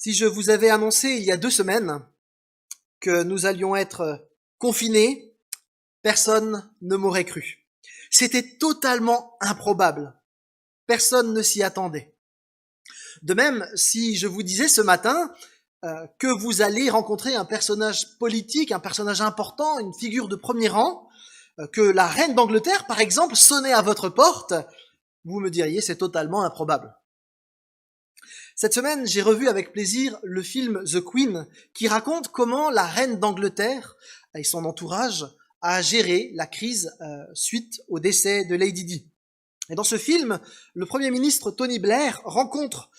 Si je vous avais annoncé il y a 2 semaines que nous allions être confinés, personne ne m'aurait cru. C'était totalement improbable. Personne ne s'y attendait. De même, si je vous disais ce matin que vous allez rencontrer un personnage politique, un personnage important, une figure de premier rang, que la reine d'Angleterre, par exemple, sonnait à votre porte, vous me diriez c'est totalement improbable. Cette semaine, j'ai revu avec plaisir le film The Queen, qui raconte comment la reine d'Angleterre et son entourage a géré la crise suite au décès de Lady Di. Et dans ce film, le Premier ministre Tony Blair rencontre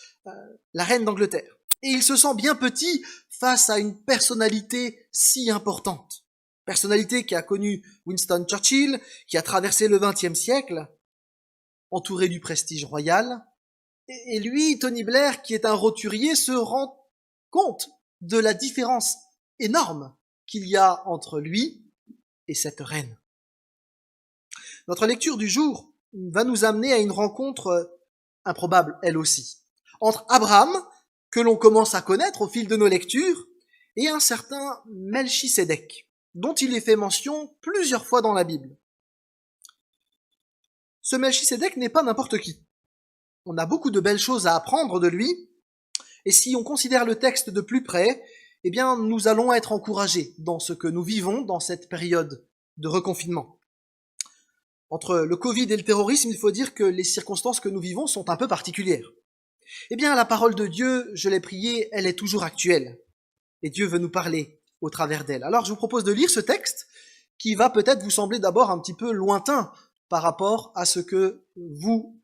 la reine d'Angleterre. Et il se sent bien petit face à une personnalité si importante. Personnalité qui a connu Winston Churchill, qui a traversé le XXe siècle, entouré du prestige royal. Et lui, Tony Blair, qui est un roturier, se rend compte de la différence énorme qu'il y a entre lui et cette reine. Notre lecture du jour va nous amener à une rencontre improbable, elle aussi, entre Abraham, que l'on commence à connaître au fil de nos lectures, et un certain Melchisédek, dont il est fait mention plusieurs fois dans la Bible. Ce Melchisédek n'est pas n'importe qui. On a beaucoup de belles choses à apprendre de lui, et si on considère le texte de plus près, eh bien, nous allons être encouragés dans ce que nous vivons dans cette période de reconfinement. Entre le Covid et le terrorisme, il faut dire que les circonstances que nous vivons sont un peu particulières. Eh bien, la parole de Dieu, je l'ai priée, elle est toujours actuelle, et Dieu veut nous parler au travers d'elle. Alors, je vous propose de lire ce texte, qui va peut-être vous sembler d'abord un petit peu lointain par rapport à ce que vous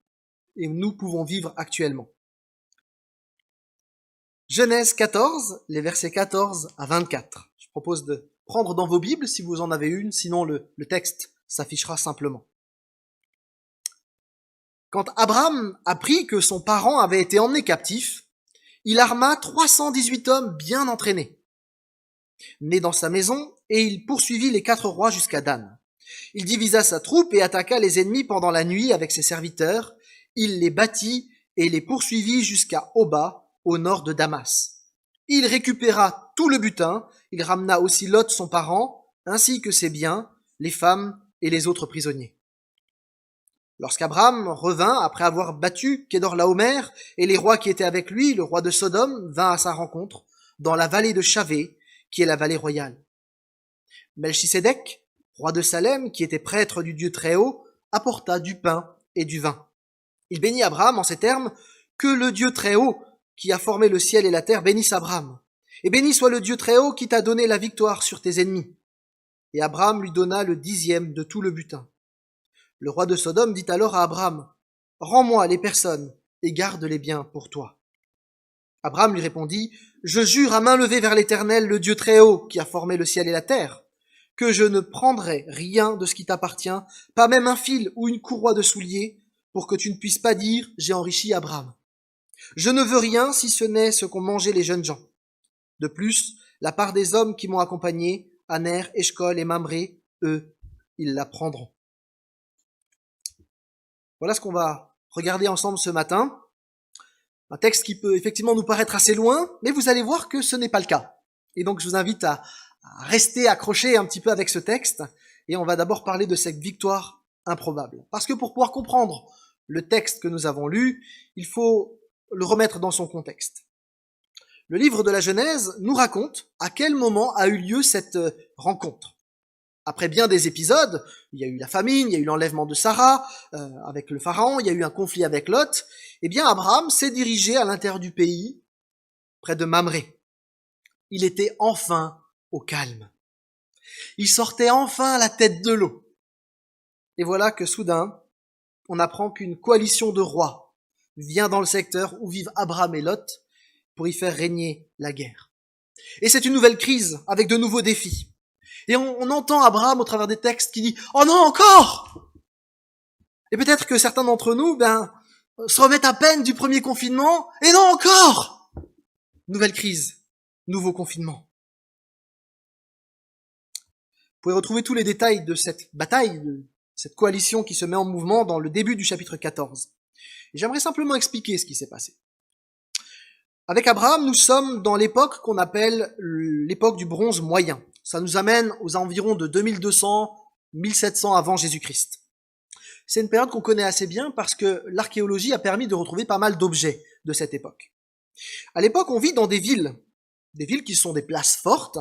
et nous pouvons vivre actuellement. Genèse 14, les versets 14 à 24. Je propose de prendre dans vos Bibles si vous en avez une, sinon le texte s'affichera simplement. Quand Abraham apprit que son parent avait été emmené captif, il arma 318 hommes bien entraînés, nés dans sa maison, et il poursuivit les 4 rois jusqu'à Dan. Il divisa sa troupe et attaqua les ennemis pendant la nuit avec ses serviteurs. Il les battit et les poursuivit jusqu'à Oba, au nord de Damas. Il récupéra tout le butin, il ramena aussi Lot son parent, ainsi que ses biens, les femmes et les autres prisonniers. Lorsqu'Abraham revint, après avoir battu Kédorlaomer et les rois qui étaient avec lui, le roi de Sodome vint à sa rencontre dans la vallée de Chavé, qui est la vallée royale. Melchisédek, roi de Salem, qui était prêtre du Dieu Très-Haut, apporta du pain et du vin. Il bénit Abraham en ces termes: que le Dieu Très-Haut, qui a formé le ciel et la terre, bénisse Abraham. Et béni soit le Dieu Très-Haut qui t'a donné la victoire sur tes ennemis. Et Abraham lui donna le 10e de tout le butin. Le roi de Sodome dit alors à Abraham: rends-moi les personnes et garde les biens pour toi. Abraham lui répondit: je jure à main levée vers l'Éternel, le Dieu Très-Haut, qui a formé le ciel et la terre, que je ne prendrai rien de ce qui t'appartient, pas même un fil ou une courroie de soulier, pour que tu ne puisses pas dire: j'ai enrichi Abraham. Je ne veux rien si ce n'est ce qu'ont mangé les jeunes gens. De plus, la part des hommes qui m'ont accompagné, Aner, Eshcol et Mamré, eux, ils la prendront. Voilà ce qu'on va regarder ensemble ce matin. Un texte qui peut effectivement nous paraître assez loin, mais vous allez voir que ce n'est pas le cas. Et donc je vous invite à rester accroché un petit peu avec ce texte, et on va d'abord parler de cette victoire improbable. Parce que pour pouvoir comprendre le texte que nous avons lu, il faut le remettre dans son contexte. Le livre de la Genèse nous raconte à quel moment a eu lieu cette rencontre. Après bien des épisodes, il y a eu la famine, il y a eu l'enlèvement de Sarah avec le pharaon, il y a eu un conflit avec Lot, eh bien Abraham s'est dirigé à l'intérieur du pays, près de Mamré. Il était enfin au calme. Il sortait enfin la tête de l'eau. Et voilà que soudain, on apprend qu'une coalition de rois vient dans le secteur où vivent Abraham et Lot pour y faire régner la guerre. Et c'est une nouvelle crise avec de nouveaux défis. Et on entend Abraham au travers des textes qui dit « Oh non, encore !» Et peut-être que certains d'entre nous se remettent à peine du premier confinement. Et non, encore ! Nouvelle crise, nouveau confinement. Vous pouvez retrouver tous les détails de cette bataille, de cette coalition qui se met en mouvement dans le début du chapitre 14. Et j'aimerais simplement expliquer ce qui s'est passé. Avec Abraham, nous sommes dans l'époque qu'on appelle l'époque du bronze moyen. Ça nous amène aux environs de 2200-1700 avant Jésus-Christ. C'est une période qu'on connaît assez bien parce que l'archéologie a permis de retrouver pas mal d'objets de cette époque. À l'époque, on vit dans des villes qui sont des places fortes,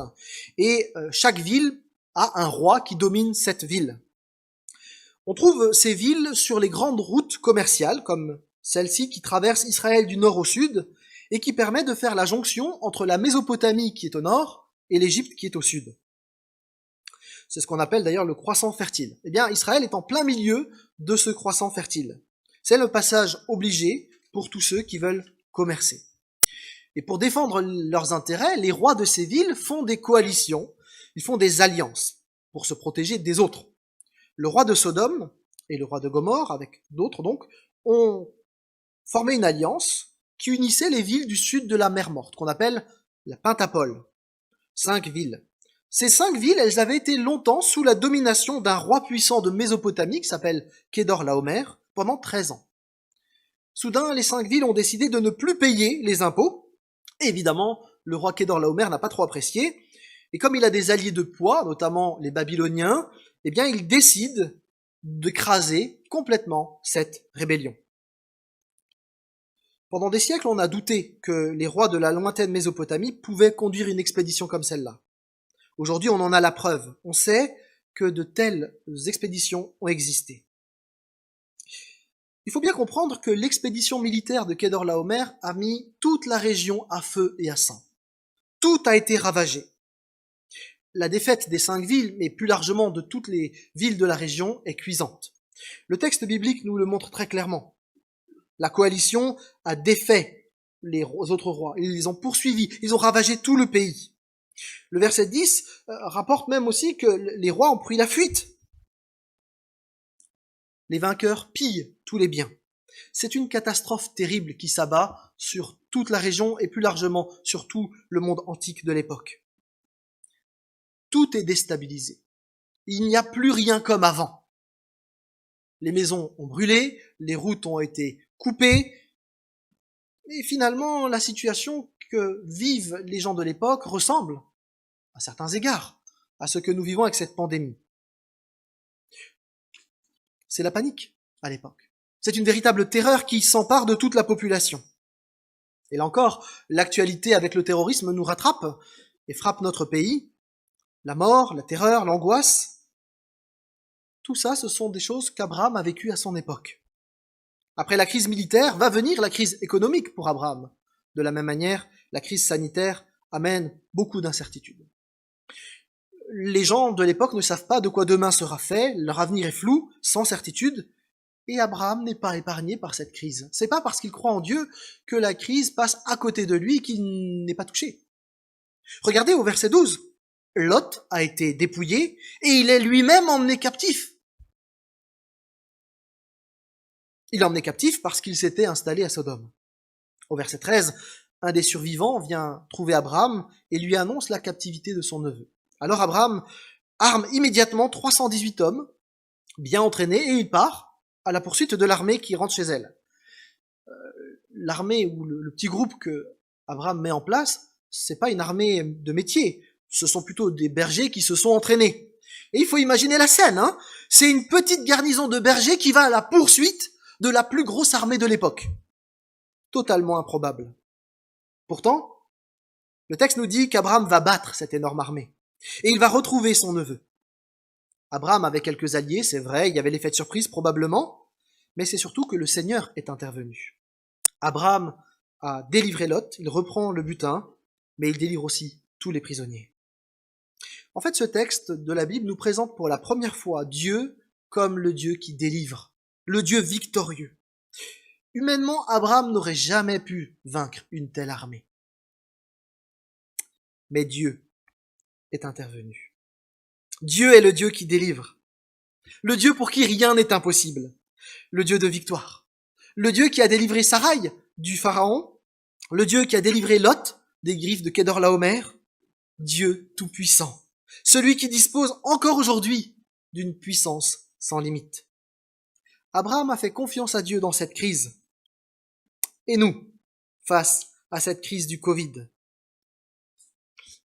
et chaque ville a un roi qui domine cette ville. On trouve ces villes sur les grandes routes commerciales, comme celle-ci qui traverse Israël du nord au sud, et qui permet de faire la jonction entre la Mésopotamie qui est au nord et l'Égypte qui est au sud. C'est ce qu'on appelle d'ailleurs le croissant fertile. Eh bien, Israël est en plein milieu de ce croissant fertile. C'est le passage obligé pour tous ceux qui veulent commercer. Et pour défendre leurs intérêts, les rois de ces villes font des coalitions, ils font des alliances pour se protéger des autres. Le roi de Sodome et le roi de Gomorrhe, avec d'autres donc, ont formé une alliance qui unissait les villes du sud de la mer Morte, qu'on appelle la Pentapole. 5 villes. Ces 5 villes, elles avaient été longtemps sous la domination d'un roi puissant de Mésopotamie qui s'appelle Kedorlaomer pendant 13 ans. Soudain, les 5 villes ont décidé de ne plus payer les impôts. Et évidemment, le roi Kedorlaomer n'a pas trop apprécié. Et comme il a des alliés de poids, notamment les Babyloniens, eh bien, il décide d'écraser complètement cette rébellion. Pendant des siècles, on a douté que les rois de la lointaine Mésopotamie pouvaient conduire une expédition comme celle-là. Aujourd'hui, on en a la preuve. On sait que de telles expéditions ont existé. Il faut bien comprendre que l'expédition militaire de Kedorlaomer a mis toute la région à feu et à sang. Tout a été ravagé. La défaite des 5 villes, mais plus largement de toutes les villes de la région, est cuisante. Le texte biblique nous le montre très clairement. La coalition a défait les autres rois, ils les ont poursuivis, ils ont ravagé tout le pays. Le verset 10 rapporte même aussi que les rois ont pris la fuite. Les vainqueurs pillent tous les biens. C'est une catastrophe terrible qui s'abat sur toute la région et plus largement sur tout le monde antique de l'époque. Tout est déstabilisé. Il n'y a plus rien comme avant. Les maisons ont brûlé, les routes ont été coupées, et finalement la situation que vivent les gens de l'époque ressemble, à certains égards, à ce que nous vivons avec cette pandémie. C'est la panique à l'époque. C'est une véritable terreur qui s'empare de toute la population. Et là encore, l'actualité avec le terrorisme nous rattrape et frappe notre pays. La mort, la terreur, l'angoisse, tout ça, ce sont des choses qu'Abraham a vécues à son époque. Après la crise militaire, va venir la crise économique pour Abraham. De la même manière, la crise sanitaire amène beaucoup d'incertitudes. Les gens de l'époque ne savent pas de quoi demain sera fait, leur avenir est flou, sans certitude, et Abraham n'est pas épargné par cette crise. C'est pas parce qu'il croit en Dieu que la crise passe à côté de lui qu'il n'est pas touché. Regardez au verset 12. Lot a été dépouillé et il est lui-même emmené captif. Il est emmené captif parce qu'il s'était installé à Sodome. Au verset 13, un des survivants vient trouver Abraham et lui annonce la captivité de son neveu. Alors Abraham arme immédiatement 318 hommes, bien entraînés, et il part à la poursuite de l'armée qui rentre chez elle. L'armée ou le petit groupe que Abraham met en place, c'est pas une armée de métier, ce sont plutôt des bergers qui se sont entraînés. Et il faut imaginer la scène, hein. C'est une petite garnison de bergers qui va à la poursuite de la plus grosse armée de l'époque. Totalement improbable. Pourtant, le texte nous dit qu'Abraham va battre cette énorme armée. Et il va retrouver son neveu. Abraham avait quelques alliés, c'est vrai, il y avait l'effet de surprise probablement, mais c'est surtout que le Seigneur est intervenu. Abraham a délivré Lot, il reprend le butin, mais il délivre aussi tous les prisonniers. En fait, ce texte de la Bible nous présente pour la première fois Dieu comme le Dieu qui délivre, le Dieu victorieux. Humainement, Abraham n'aurait jamais pu vaincre une telle armée. Mais Dieu est intervenu. Dieu est le Dieu qui délivre. Le Dieu pour qui rien n'est impossible. Le Dieu de victoire. Le Dieu qui a délivré Sarai du Pharaon. Le Dieu qui a délivré Lot des griffes de Kedorlaomer. Dieu tout-puissant. Celui qui dispose encore aujourd'hui d'une puissance sans limite. Abraham a fait confiance à Dieu dans cette crise. Et nous, face à cette crise du Covid.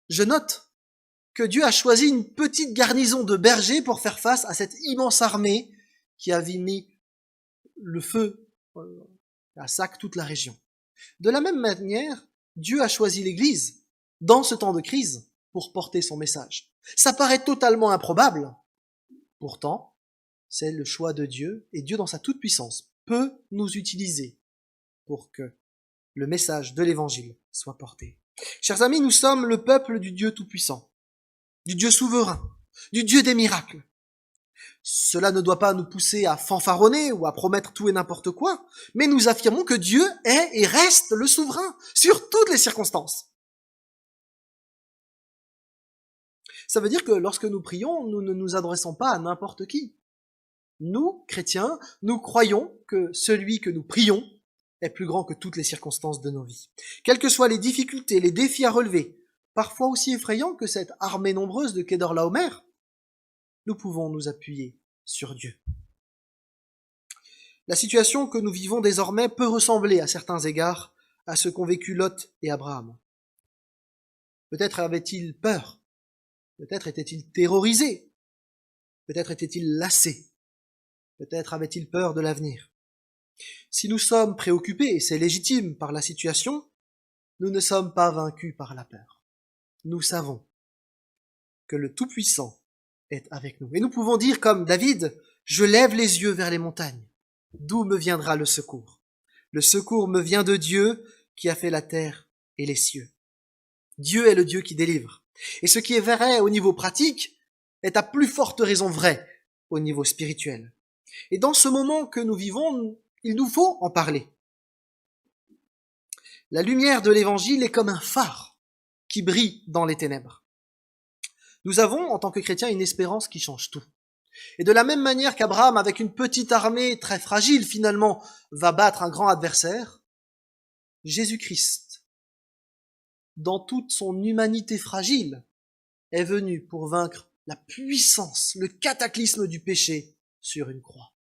Je note que Dieu a choisi une petite garnison de bergers pour faire face à cette immense armée qui avait mis le feu à sac toute la région. De la même manière, Dieu a choisi l'Église dans ce temps de crise pour porter son message. Ça paraît totalement improbable. Pourtant, c'est le choix de Dieu et Dieu dans sa toute-puissance peut nous utiliser pour que le message de l'Évangile soit porté. Chers amis, nous sommes le peuple du Dieu tout-puissant, du Dieu souverain, du Dieu des miracles. Cela ne doit pas nous pousser à fanfaronner ou à promettre tout et n'importe quoi, mais nous affirmons que Dieu est et reste le souverain sur toutes les circonstances. Ça veut dire que lorsque nous prions, nous ne nous adressons pas à n'importe qui. Nous, chrétiens, nous croyons que celui que nous prions est plus grand que toutes les circonstances de nos vies. Quelles que soient les difficultés, les défis à relever, parfois aussi effrayants que cette armée nombreuse de Kedorlaomer, nous pouvons nous appuyer sur Dieu. La situation que nous vivons désormais peut ressembler à certains égards à ce qu'ont vécu Lot et Abraham. Peut-être avait-il peur, peut-être était-il terrorisé, peut-être était-il lassé, peut-être avait-il peur de l'avenir. Si nous sommes préoccupés, et c'est légitime, par la situation, nous ne sommes pas vaincus par la peur. Nous savons que le Tout-Puissant est avec nous. Et nous pouvons dire comme David, « Je lève les yeux vers les montagnes. D'où me viendra le secours? Le secours me vient de Dieu qui a fait la terre et les cieux. » Dieu est le Dieu qui délivre. Et ce qui est vrai au niveau pratique est à plus forte raison vrai au niveau spirituel. Et dans ce moment que nous vivons, il nous faut en parler. La lumière de l'Évangile est comme un phare qui brille dans les ténèbres. Nous avons, en tant que chrétiens, une espérance qui change tout. Et de la même manière qu'Abraham, avec une petite armée très fragile, finalement, va battre un grand adversaire, Jésus-Christ, dans toute son humanité fragile, est venu pour vaincre la puissance, le cataclysme du péché sur une croix.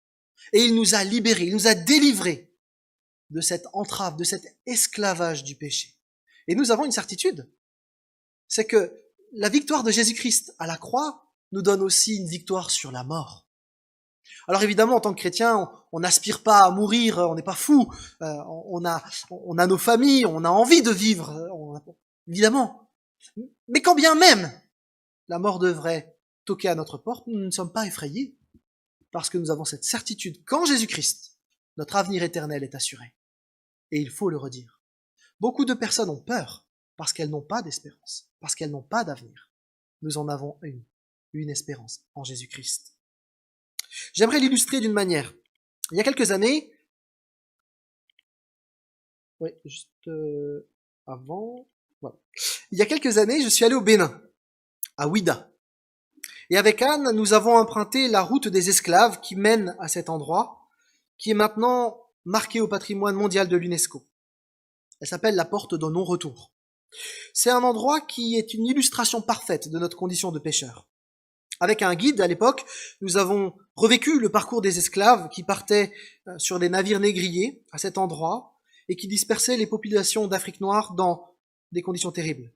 Et il nous a libérés, il nous a délivrés de cette entrave, de cet esclavage du péché. Et nous avons une certitude, c'est que la victoire de Jésus-Christ à la croix nous donne aussi une victoire sur la mort. Alors évidemment, en tant que chrétien, on n'aspire pas à mourir, on n'est pas fou, on a nos familles, on a envie de vivre, évidemment. Mais quand bien même la mort devrait toquer à notre porte, nous ne sommes pas effrayés, parce que nous avons cette certitude qu'en Jésus-Christ, notre avenir éternel est assuré. Et il faut le redire. Beaucoup de personnes ont peur parce qu'elles n'ont pas d'espérance, parce qu'elles n'ont pas d'avenir. Nous en avons une espérance en Jésus-Christ. J'aimerais l'illustrer d'une manière. Il y a quelques années, il y a quelques années, je suis allé au Bénin, à Ouidah. Et avec Anne, nous avons emprunté la route des esclaves qui mène à cet endroit, qui est maintenant marqué au patrimoine mondial de l'UNESCO. Elle s'appelle la porte de non-retour. C'est un endroit qui est une illustration parfaite de notre condition de pécheur. Avec un guide à l'époque, nous avons revécu le parcours des esclaves qui partaient sur des navires négriers à cet endroit et qui dispersaient les populations d'Afrique noire dans des conditions terribles.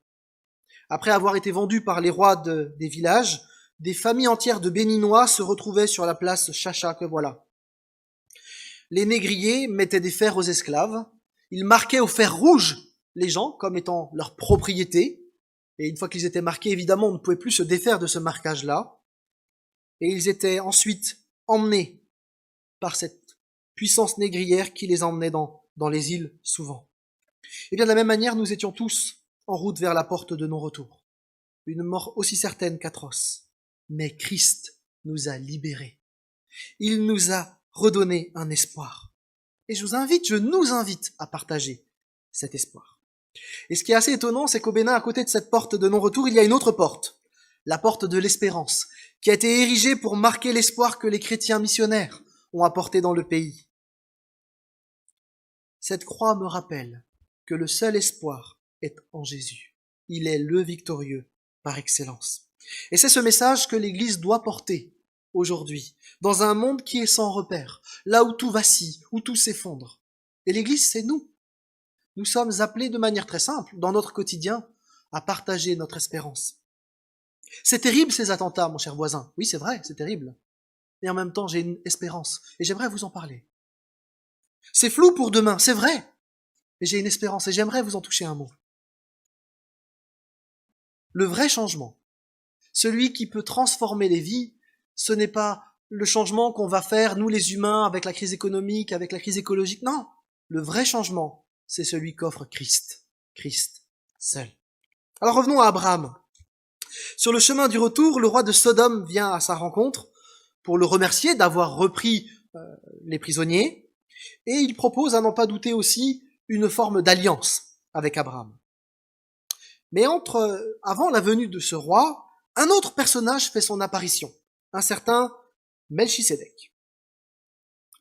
Après avoir été vendus par les rois des villages, des familles entières de Béninois se retrouvaient sur la place Chacha que voilà. Les négriers mettaient des fers aux esclaves, ils marquaient au fer rouge les gens comme étant leur propriété, et une fois qu'ils étaient marqués, évidemment, on ne pouvait plus se défaire de ce marquage-là, et ils étaient ensuite emmenés par cette puissance négrière qui les emmenait dans les îles souvent. Et bien de la même manière, nous étions tous en route vers la porte de non-retour. Une mort aussi certaine qu'atroce. Mais Christ nous a libérés. Il nous a redonné un espoir. Et je nous invite à partager cet espoir. Et ce qui est assez étonnant, c'est qu'au Bénin, à côté de cette porte de non-retour, il y a une autre porte, la porte de l'espérance, qui a été érigée pour marquer l'espoir que les chrétiens missionnaires ont apporté dans le pays. Cette croix me rappelle que le seul espoir est en Jésus. Il est le victorieux par excellence. Et c'est ce message que l'Église doit porter aujourd'hui, dans un monde qui est sans repère, là où tout vacille, où tout s'effondre. Et l'Église, c'est nous. nous sommes appelés de manière très simple, dans notre quotidien, à partager notre espérance. C'est terrible ces attentats, mon cher voisin. Oui, c'est vrai, c'est terrible. Et en même temps, j'ai une espérance, et j'aimerais vous en parler. C'est flou pour demain, c'est vrai, mais j'ai une espérance, et j'aimerais vous en toucher un mot. Le vrai changement, celui qui peut transformer les vies, ce n'est pas le changement qu'on va faire, nous les humains, avec la crise économique, avec la crise écologique. Non, le vrai changement, c'est celui qu'offre Christ. Christ seul. Alors revenons à Abraham. Sur le chemin du retour, le roi de Sodome vient à sa rencontre pour le remercier d'avoir repris les prisonniers, et il propose, à n'en pas douter aussi, une forme d'alliance avec Abraham. Mais avant la venue de ce roi, un autre personnage fait son apparition, un certain Melchisédek.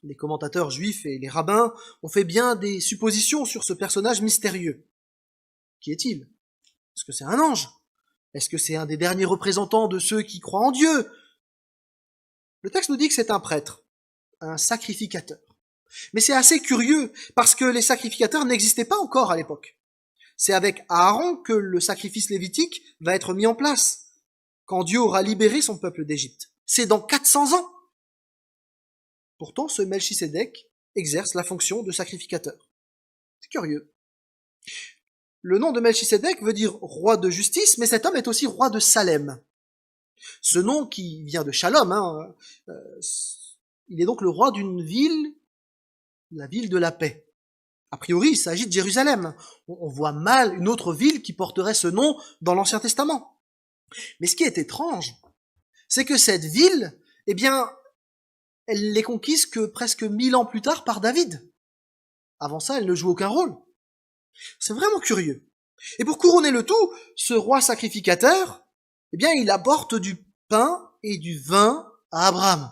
Les commentateurs juifs et les rabbins ont fait bien des suppositions sur ce personnage mystérieux. Qui est-il? Est-ce que c'est un ange? Est-ce que c'est un des derniers représentants de ceux qui croient en Dieu? Le texte nous dit que c'est un prêtre, un sacrificateur. Mais c'est assez curieux, parce que les sacrificateurs n'existaient pas encore à l'époque. C'est avec Aaron que le sacrifice lévitique va être mis en place, quand Dieu aura libéré son peuple d'Égypte. C'est dans 400 ans. Pourtant, ce Melchisédek exerce la fonction de sacrificateur. C'est curieux. Le nom de Melchisédek veut dire roi de justice, mais cet homme est aussi roi de Salem. Ce nom qui vient de Shalom, il est donc le roi d'une ville, la ville de la paix. A priori, il s'agit de Jérusalem. On voit mal une autre ville qui porterait ce nom dans l'Ancien Testament. Mais ce qui est étrange, c'est que cette ville, eh bien, elle n'est conquise que presque 1000 ans plus tard par David. Avant ça, elle ne joue aucun rôle. C'est vraiment curieux. Et pour couronner le tout, ce roi sacrificateur, eh bien, il apporte du pain et du vin à Abraham.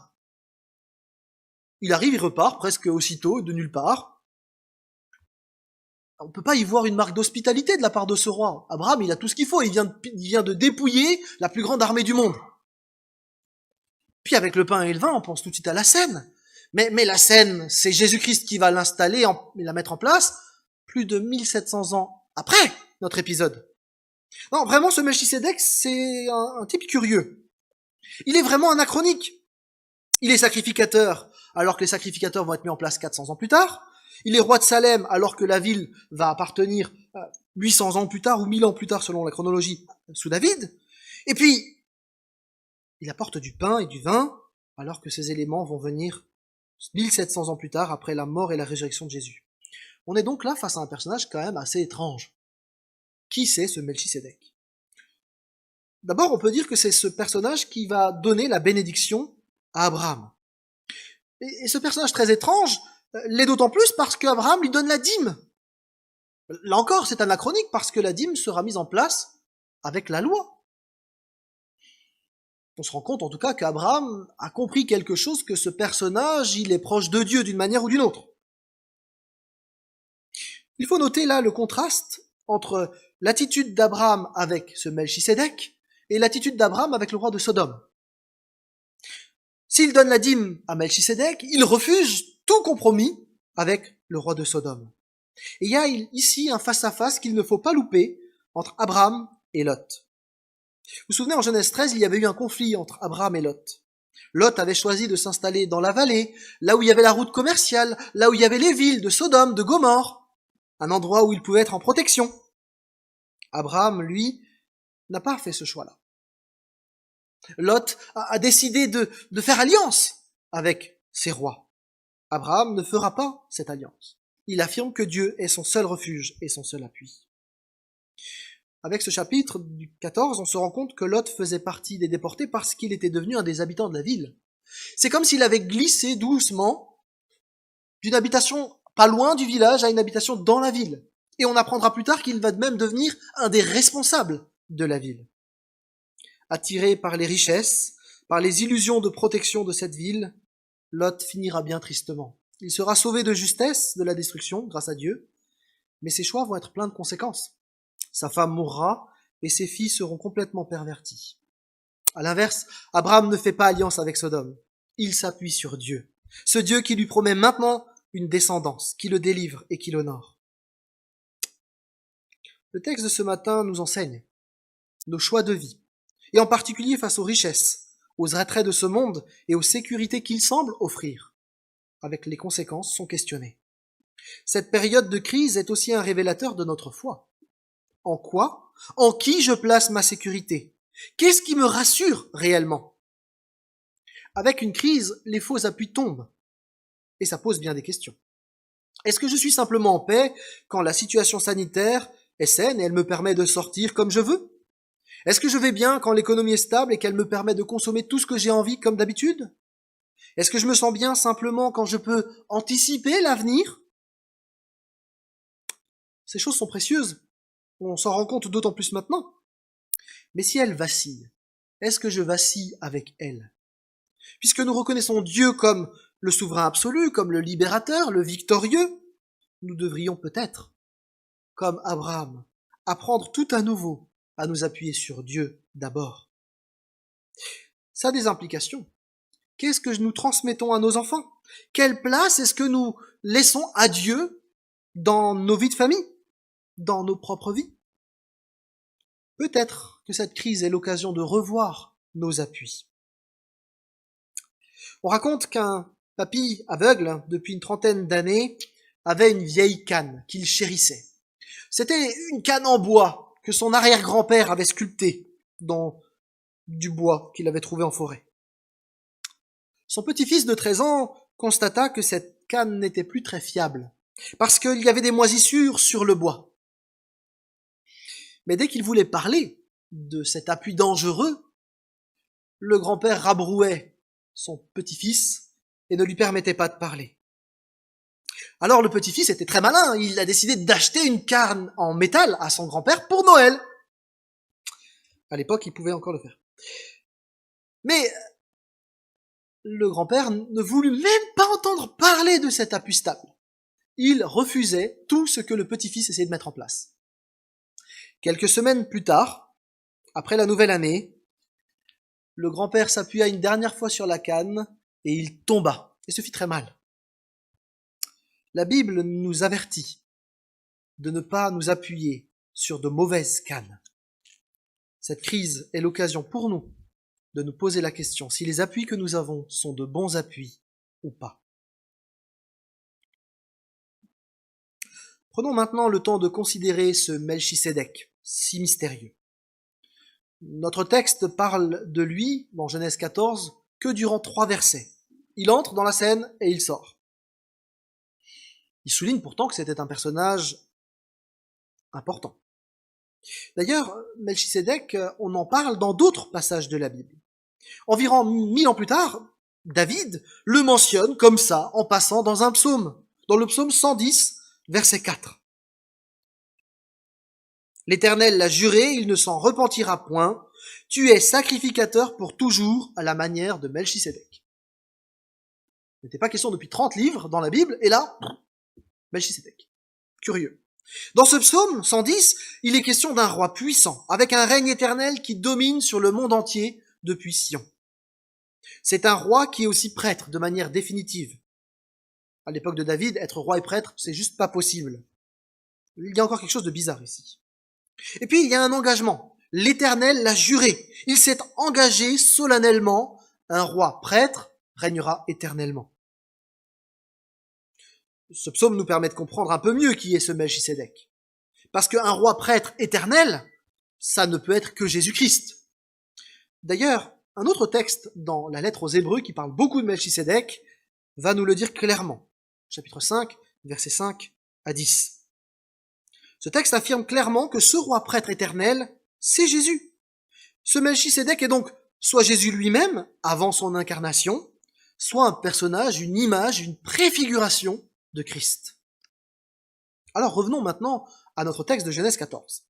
Il arrive, il repart presque aussitôt, de nulle part. On ne peut pas y voir une marque d'hospitalité de la part de ce roi. Abraham, il a tout ce qu'il faut, il vient de dépouiller la plus grande armée du monde. Puis avec le pain et le vin, on pense tout de suite à la scène. Mais la scène, c'est Jésus-Christ qui va l'installer et la mettre en place plus de 1700 ans après notre épisode. Non, vraiment, ce Melchisédek, c'est un type curieux. Il est vraiment anachronique. Il est sacrificateur, alors que les sacrificateurs vont être mis en place 400 ans plus tard. Il est roi de Salem, alors que la ville va appartenir 800 ans plus tard, ou 1000 ans plus tard, selon la chronologie, sous David. Et puis, il apporte du pain et du vin, alors que ces éléments vont venir 1700 ans plus tard, après la mort et la résurrection de Jésus. On est donc là face à un personnage quand même assez étrange. Qui c'est ce Melchisédek? D'abord, on peut dire que c'est ce personnage qui va donner la bénédiction à Abraham. Et ce personnage très étrange l'est d'autant plus parce qu'Abraham lui donne la dîme. Là encore, c'est anachronique parce que la dîme sera mise en place avec la loi. On se rend compte en tout cas qu'Abraham a compris quelque chose, que ce personnage, il est proche de Dieu d'une manière ou d'une autre. Il faut noter là le contraste entre l'attitude d'Abraham avec ce Melchisédek et l'attitude d'Abraham avec le roi de Sodome. S'il donne la dîme à Melchisédek, il refuse tout compromis avec le roi de Sodome. Et il y a ici un face-à-face qu'il ne faut pas louper entre Abraham et Lot. Vous vous souvenez, en Genèse 13, il y avait eu un conflit entre Abraham et Lot. Lot avait choisi de s'installer dans la vallée, là où il y avait la route commerciale, là où il y avait les villes de Sodome, de Gomorrhe, un endroit où il pouvait être en protection. Abraham, lui, n'a pas fait ce choix-là. Lot a décidé de faire alliance avec ses rois. Abraham ne fera pas cette alliance. Il affirme que Dieu est son seul refuge et son seul appui. Avec ce chapitre du 14, on se rend compte que Lot faisait partie des déportés parce qu'il était devenu un des habitants de la ville. C'est comme s'il avait glissé doucement d'une habitation pas loin du village à une habitation dans la ville. Et on apprendra plus tard qu'il va même devenir un des responsables de la ville. Attiré par les richesses, par les illusions de protection de cette ville, Lot finira bien tristement. Il sera sauvé de justesse de la destruction, grâce à Dieu, mais ses choix vont être pleins de conséquences. Sa femme mourra et ses filles seront complètement perverties. À l'inverse, Abraham ne fait pas alliance avec Sodome. Il s'appuie sur Dieu. Ce Dieu qui lui promet maintenant une descendance, qui le délivre et qui l'honore. Le texte de ce matin nous enseigne nos choix de vie, et en particulier face aux richesses, aux attraits de ce monde et aux sécurités qu'il semble offrir, avec les conséquences sont questionnées. Cette période de crise est aussi un révélateur de notre foi. En quoi? En qui je place ma sécurité? Qu'est-ce qui me rassure réellement? Avec une crise, les faux appuis tombent, et ça pose bien des questions. Est-ce que je suis simplement en paix quand la situation sanitaire est saine et elle me permet de sortir comme je veux? Est-ce que je vais bien quand l'économie est stable et qu'elle me permet de consommer tout ce que j'ai envie comme d'habitude? Est-ce que je me sens bien simplement quand je peux anticiper l'avenir? Ces choses sont précieuses. On s'en rend compte d'autant plus maintenant. Mais si elles vacillent, est-ce que je vacille avec elles? Puisque nous reconnaissons Dieu comme le souverain absolu, comme le libérateur, le victorieux, nous devrions peut-être, comme Abraham, apprendre tout à nouveau à nous appuyer sur Dieu d'abord. Ça a des implications. Qu'est-ce que nous transmettons à nos enfants? Quelle place est-ce que nous laissons à Dieu dans nos vies de famille, dans nos propres vies? Peut-être que cette crise est l'occasion de revoir nos appuis. On raconte qu'un papy aveugle, depuis une trentaine d'années, avait une vieille canne qu'il chérissait. C'était une canne en bois que son arrière-grand-père avait sculptée dans du bois qu'il avait trouvé en forêt. Son petit-fils de 13 ans constata que cette canne n'était plus très fiable, parce qu'il y avait des moisissures sur le bois. Mais dès qu'il voulait parler de cet appui dangereux, le grand-père rabrouait son petit-fils et ne lui permettait pas de parler. Alors le petit-fils était très malin, il a décidé d'acheter une canne en métal à son grand-père pour Noël. À l'époque, il pouvait encore le faire. Mais le grand-père ne voulut même pas entendre parler de cet appui stable. Il refusait tout ce que le petit-fils essayait de mettre en place. Quelques semaines plus tard, après la nouvelle année, le grand-père s'appuya une dernière fois sur la canne et il tomba, et se fit très mal. La Bible nous avertit de ne pas nous appuyer sur de mauvaises cannes. Cette crise est l'occasion pour nous de nous poser la question si les appuis que nous avons sont de bons appuis ou pas. Prenons maintenant le temps de considérer ce Melchisédek, si mystérieux. Notre texte parle de lui, dans Genèse 14, que durant 3 versets. Il entre dans la scène et il sort. Il souligne pourtant que c'était un personnage important. D'ailleurs, Melchisédek, on en parle dans d'autres passages de la Bible. Environ 1000 ans plus tard, David le mentionne comme ça, en passant dans un psaume, dans le psaume 110, verset 4. L'Éternel l'a juré, il ne s'en repentira point. Tu es sacrificateur pour toujours à la manière de Melchisédek. Il n'était pas question depuis 30 livres dans la Bible, et là, Melchisédek. Curieux. Dans ce psaume 110, il est question d'un roi puissant, avec un règne éternel qui domine sur le monde entier depuis Sion. C'est un roi qui est aussi prêtre de manière définitive. À l'époque de David, être roi et prêtre, c'est juste pas possible. Il y a encore quelque chose de bizarre ici. Et puis, il y a un engagement. L'Éternel l'a juré. Il s'est engagé solennellement. Un roi prêtre régnera éternellement. Ce psaume nous permet de comprendre un peu mieux qui est ce Melchisédek. Parce qu'un roi prêtre éternel, ça ne peut être que Jésus-Christ. D'ailleurs, un autre texte dans la lettre aux Hébreux qui parle beaucoup de Melchisédek va nous le dire clairement. Chapitre 5, versets 5 à 10. Ce texte affirme clairement que ce roi prêtre éternel, c'est Jésus. Ce Melchisédek est donc soit Jésus lui-même, avant son incarnation, soit un personnage, une image, une préfiguration de Christ. Alors revenons maintenant à notre texte de Genèse 14.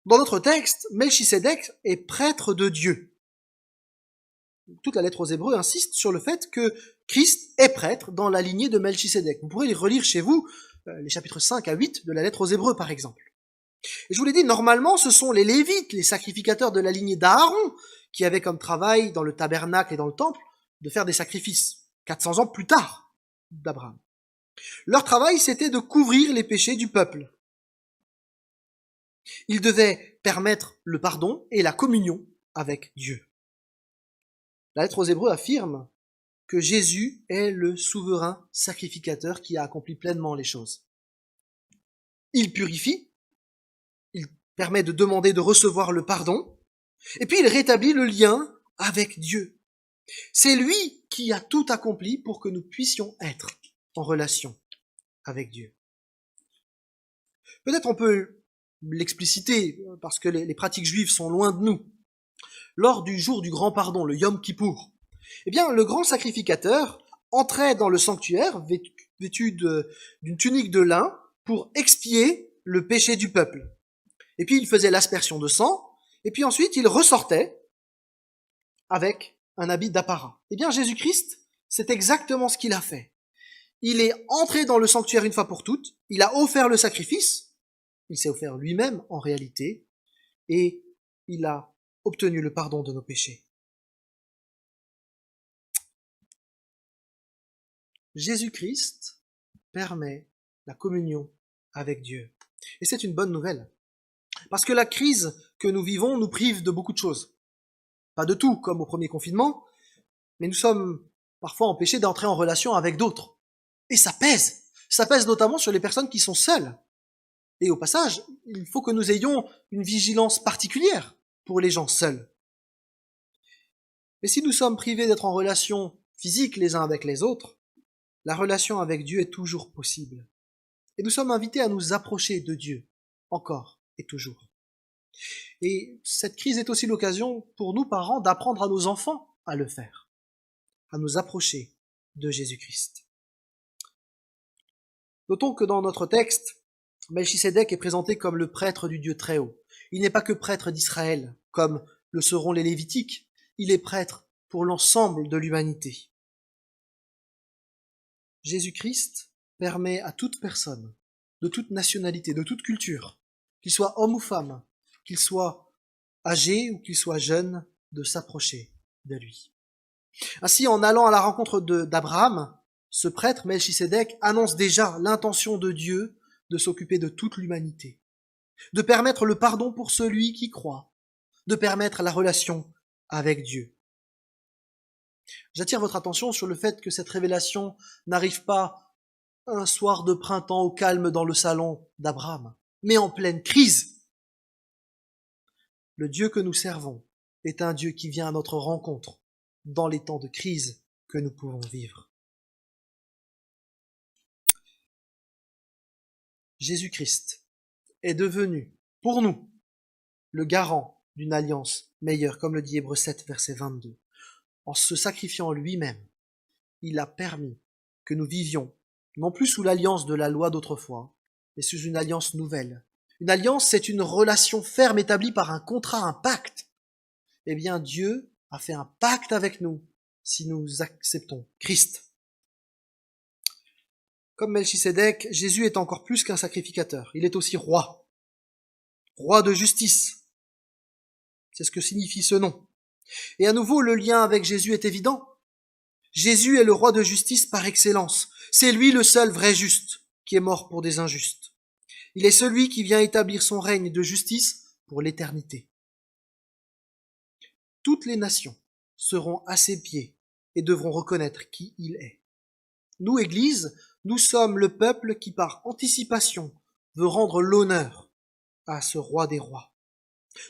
Dans notre texte, Melchisédek est prêtre de Dieu. Toute la lettre aux Hébreux insiste sur le fait que Christ est prêtre dans la lignée de Melchisédek. Vous pourrez les relire chez vous, les chapitres 5 à 8 de la lettre aux Hébreux par exemple. Et je vous l'ai dit, normalement ce sont les Lévites, les sacrificateurs de la lignée d'Aaron, qui avaient comme travail dans le tabernacle et dans le temple de faire des sacrifices, 400 ans plus tard d'Abraham. Leur travail, c'était de couvrir les péchés du peuple. Il devait permettre le pardon et la communion avec Dieu. La lettre aux Hébreux affirme que Jésus est le souverain sacrificateur qui a accompli pleinement les choses. Il purifie, il permet de demander de recevoir le pardon, et puis il rétablit le lien avec Dieu. C'est lui qui a tout accompli pour que nous puissions être en relation avec Dieu. Peut-être on peut l'expliciter, parce que les pratiques juives sont loin de nous. Lors du jour du grand pardon, le Yom Kippour, eh bien, le grand sacrificateur entrait dans le sanctuaire vêtu d'une tunique de lin pour expier le péché du peuple. Et puis il faisait l'aspersion de sang, et puis ensuite il ressortait avec un habit d'apparat. Eh bien, Jésus-Christ, c'est exactement ce qu'il a fait. Il est entré dans le sanctuaire une fois pour toutes, il a offert le sacrifice, il s'est offert lui-même en réalité, et il a obtenu le pardon de nos péchés. Jésus-Christ permet la communion avec Dieu. Et c'est une bonne nouvelle. Parce que la crise que nous vivons nous prive de beaucoup de choses. Pas de tout, comme au premier confinement, mais nous sommes parfois empêchés d'entrer en relation avec d'autres. Et ça pèse. Ça pèse notamment sur les personnes qui sont seules. Et au passage, il faut que nous ayons une vigilance particulière pour les gens seuls. Mais si nous sommes privés d'être en relation physique les uns avec les autres, la relation avec Dieu est toujours possible. Et nous sommes invités à nous approcher de Dieu, encore et toujours. Et cette crise est aussi l'occasion pour nous, parents, d'apprendre à nos enfants à le faire, à nous approcher de Jésus-Christ. Notons que dans notre texte, Melchisédek est présenté comme le prêtre du Dieu Très-Haut. Il n'est pas que prêtre d'Israël, comme le seront les Lévitiques, il est prêtre pour l'ensemble de l'humanité. Jésus-Christ permet à toute personne, de toute nationalité, de toute culture, qu'il soit homme ou femme, qu'il soit âgé ou qu'il soit jeune, de s'approcher de lui. Ainsi, en allant à la rencontre d'Abraham, ce prêtre, Melchisédek, annonce déjà l'intention de Dieu de s'occuper de toute l'humanité, de permettre le pardon pour celui qui croit, de permettre la relation avec Dieu. J'attire votre attention sur le fait que cette révélation n'arrive pas un soir de printemps au calme dans le salon d'Abraham, mais en pleine crise. Le Dieu que nous servons est un Dieu qui vient à notre rencontre dans les temps de crise que nous pouvons vivre. Jésus-Christ est devenu, pour nous, le garant d'une alliance meilleure, comme le dit Hébreux 7, verset 22. En se sacrifiant lui-même, il a permis que nous vivions, non plus sous l'alliance de la loi d'autrefois, mais sous une alliance nouvelle. Une alliance, c'est une relation ferme établie par un contrat, un pacte. Eh bien, Dieu a fait un pacte avec nous si nous acceptons Christ. Comme Melchisédek, Jésus est encore plus qu'un sacrificateur. Il est aussi roi. Roi de justice. C'est ce que signifie ce nom. Et à nouveau, le lien avec Jésus est évident. Jésus est le roi de justice par excellence. C'est lui le seul vrai juste qui est mort pour des injustes. Il est celui qui vient établir son règne de justice pour l'éternité. Toutes les nations seront à ses pieds et devront reconnaître qui il est. Nous, Église, nous sommes le peuple qui, par anticipation, veut rendre l'honneur à ce roi des rois.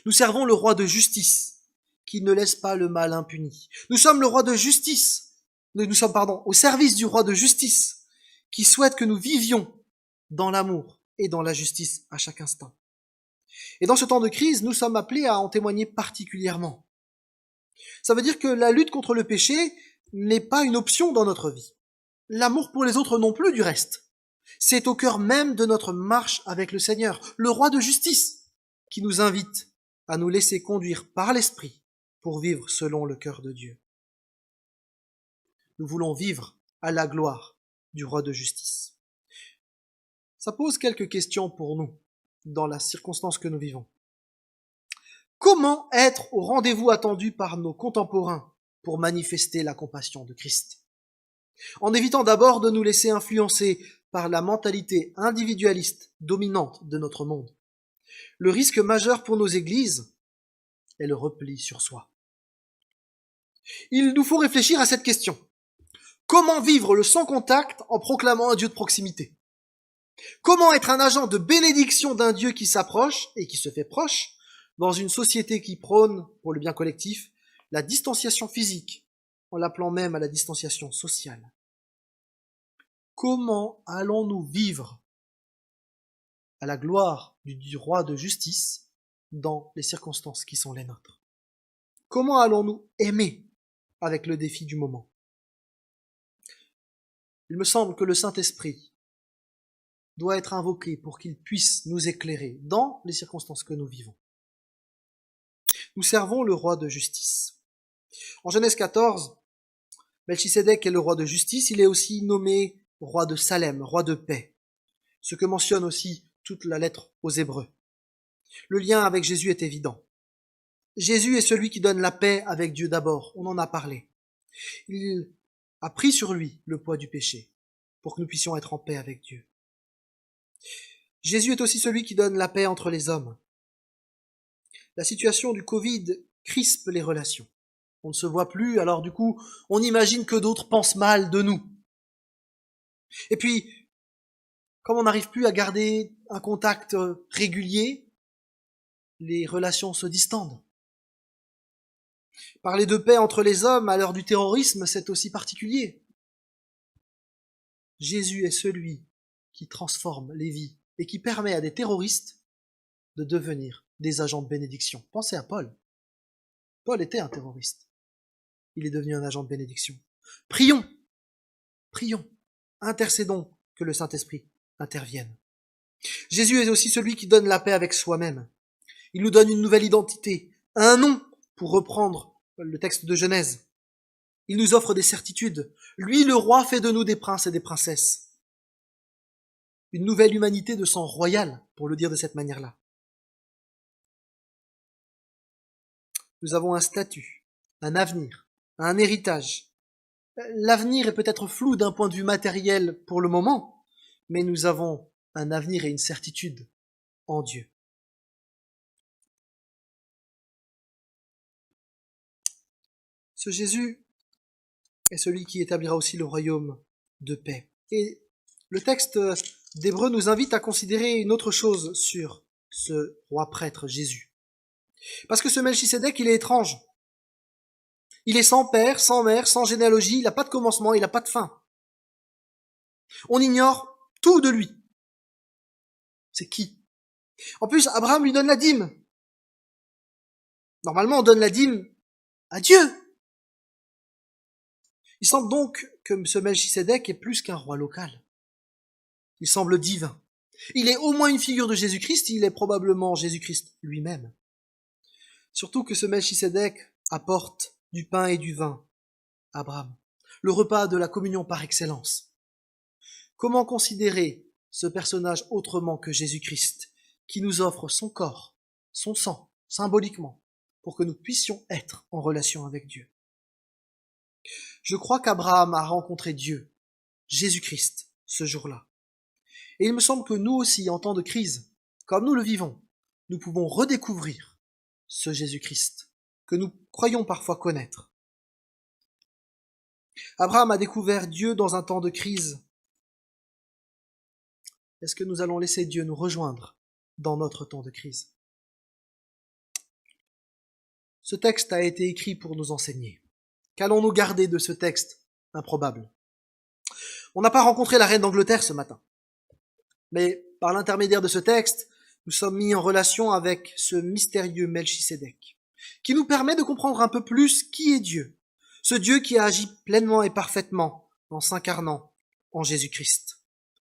Nous servons le roi de justice, qui ne laisse pas le mal impuni. Nous sommes le roi de justice, nous sommes au service du roi de justice, qui souhaite que nous vivions dans l'amour et dans la justice à chaque instant. Et dans ce temps de crise, nous sommes appelés à en témoigner particulièrement. Ça veut dire que la lutte contre le péché n'est pas une option dans notre vie. L'amour pour les autres non plus, du reste. C'est au cœur même de notre marche avec le Seigneur, le roi de justice, qui nous invite à nous laisser conduire par l'Esprit pour vivre selon le cœur de Dieu. Nous voulons vivre à la gloire du roi de justice. Ça pose quelques questions pour nous dans la circonstance que nous vivons. Comment être au rendez-vous attendu par nos contemporains pour manifester la compassion de Christ ? En évitant d'abord de nous laisser influencer par la mentalité individualiste dominante de notre monde. Le risque majeur pour nos églises est le repli sur soi. Il nous faut réfléchir à cette question. Comment vivre le sans contact en proclamant un Dieu de proximité? Comment être un agent de bénédiction d'un Dieu qui s'approche et qui se fait proche dans une société qui prône, pour le bien collectif, la distanciation physique, en l'appelant même à la distanciation sociale? Comment allons-nous vivre à la gloire du roi de justice dans les circonstances qui sont les nôtres? Comment allons-nous aimer avec le défi du moment? Il me semble que le Saint-Esprit doit être invoqué pour qu'il puisse nous éclairer dans les circonstances que nous vivons. Nous servons le roi de justice. En Genèse 14, Melchisédek est le roi de justice, il est aussi nommé roi de Salem, roi de paix, ce que mentionne aussi toute la lettre aux Hébreux. Le lien avec Jésus est évident. Jésus est celui qui donne la paix avec Dieu d'abord, on en a parlé. Il a pris sur lui le poids du péché pour que nous puissions être en paix avec Dieu. Jésus est aussi celui qui donne la paix entre les hommes. La situation du Covid crispe les relations. On ne se voit plus, alors du coup, on imagine que d'autres pensent mal de nous. Et puis, comme on n'arrive plus à garder un contact régulier, les relations se distendent. Parler de paix entre les hommes à l'heure du terrorisme, c'est aussi particulier. Jésus est celui qui transforme les vies et qui permet à des terroristes de devenir des agents de bénédiction. Pensez à Paul. Paul était un terroriste. Il est devenu un agent de bénédiction. Prions, intercédons que le Saint-Esprit intervienne. Jésus est aussi celui qui donne la paix avec soi-même. Il nous donne une nouvelle identité, un nom, pour reprendre le texte de Genèse. Il nous offre des certitudes. Lui, le roi, fait de nous des princes et des princesses. Une nouvelle humanité de sang royal, pour le dire de cette manière-là. Nous avons un statut, un avenir, un héritage. L'avenir est peut-être flou d'un point de vue matériel pour le moment, mais nous avons un avenir et une certitude en Dieu. Ce Jésus est celui qui établira aussi le royaume de paix. Et le texte d'Hébreux nous invite à considérer une autre chose sur ce roi prêtre Jésus. Parce que ce Melchisédek, il est étrange. Il est sans père, sans mère, sans généalogie, il n'a pas de commencement, il n'a pas de fin. On ignore tout de lui. C'est qui? En plus, Abraham lui donne la dîme. Normalement, on donne la dîme à Dieu. Il semble donc que ce Melchisédek est plus qu'un roi local. Il semble divin. Il est au moins une figure de Jésus-Christ, il est probablement Jésus-Christ lui-même. Surtout que ce Melchisédek apporte du pain et du vin à Abraham, le repas de la communion par excellence. Comment considérer ce personnage autrement que Jésus-Christ, qui nous offre son corps, son sang, symboliquement, pour que nous puissions être en relation avec Dieu? Je crois qu'Abraham a rencontré Dieu, Jésus-Christ, ce jour-là. Et il me semble que nous aussi, en temps de crise, comme nous le vivons, nous pouvons redécouvrir ce Jésus-Christ que nous croyons parfois connaître. Abraham a découvert Dieu dans un temps de crise. Est-ce que nous allons laisser Dieu nous rejoindre dans notre temps de crise? Ce texte a été écrit pour nous enseigner. Qu'allons-nous garder de ce texte improbable? On n'a pas rencontré la reine d'Angleterre ce matin. Mais par l'intermédiaire de ce texte, nous sommes mis en relation avec ce mystérieux Melchisédek, qui nous permet de comprendre un peu plus qui est Dieu, ce Dieu qui a agi pleinement et parfaitement en s'incarnant en Jésus-Christ.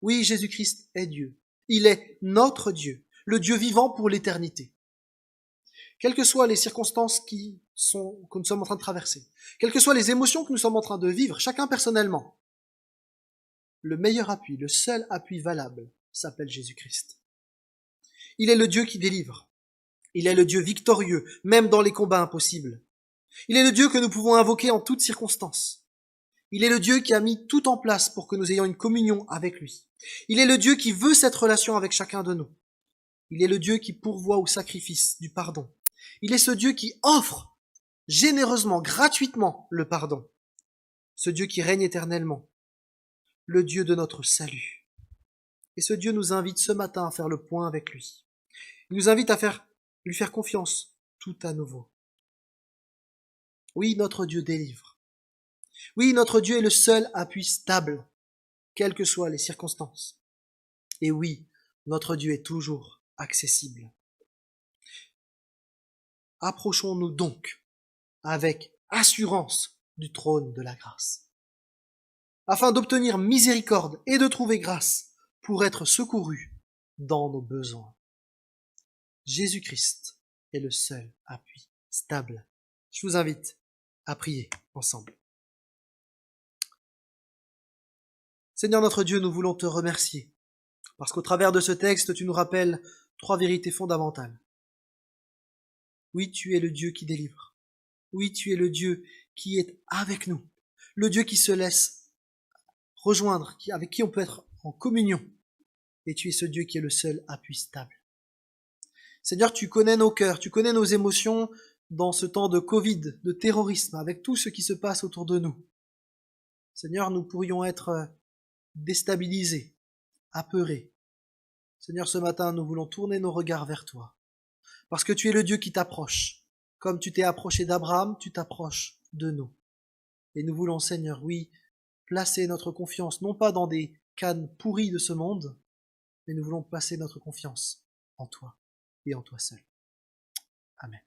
Oui, Jésus-Christ est Dieu. Il est notre Dieu, le Dieu vivant pour l'éternité. Quelles que soient les circonstances que nous sommes en train de traverser, quelles que soient les émotions que nous sommes en train de vivre, chacun personnellement, le meilleur appui, le seul appui valable, s'appelle Jésus-Christ. Il est le Dieu qui délivre. Il est le Dieu victorieux, même dans les combats impossibles. Il est le Dieu que nous pouvons invoquer en toutes circonstances. Il est le Dieu qui a mis tout en place pour que nous ayons une communion avec lui. Il est le Dieu qui veut cette relation avec chacun de nous. Il est le Dieu qui pourvoit au sacrifice du pardon. Il est ce Dieu qui offre généreusement, gratuitement le pardon. Ce Dieu qui règne éternellement. Le Dieu de notre salut. Et ce Dieu nous invite ce matin à faire le point avec lui. Il nous invite à lui faire confiance tout à nouveau. Oui, notre Dieu délivre. Oui, notre Dieu est le seul appui stable, quelles que soient les circonstances. Et oui, notre Dieu est toujours accessible. Approchons-nous donc avec assurance du trône de la grâce, afin d'obtenir miséricorde et de trouver grâce pour être secourus dans nos besoins. Jésus-Christ est le seul appui stable. Je vous invite à prier ensemble. Seigneur notre Dieu, nous voulons te remercier, parce qu'au travers de ce texte, tu nous rappelles 3 vérités fondamentales. Oui, tu es le Dieu qui délivre. Oui, tu es le Dieu qui est avec nous. Le Dieu qui se laisse rejoindre, avec qui on peut être en communion. Et tu es ce Dieu qui est le seul appui stable. Seigneur, tu connais nos cœurs, tu connais nos émotions dans ce temps de Covid, de terrorisme, avec tout ce qui se passe autour de nous. Seigneur, nous pourrions être déstabilisés, apeurés. Seigneur, ce matin, nous voulons tourner nos regards vers toi, parce que tu es le Dieu qui t'approche. Comme tu t'es approché d'Abraham, tu t'approches de nous. Et nous voulons, Seigneur, oui, placer notre confiance, non pas dans des cannes pourries de ce monde, mais nous voulons placer notre confiance en toi et en toi seul. Amen.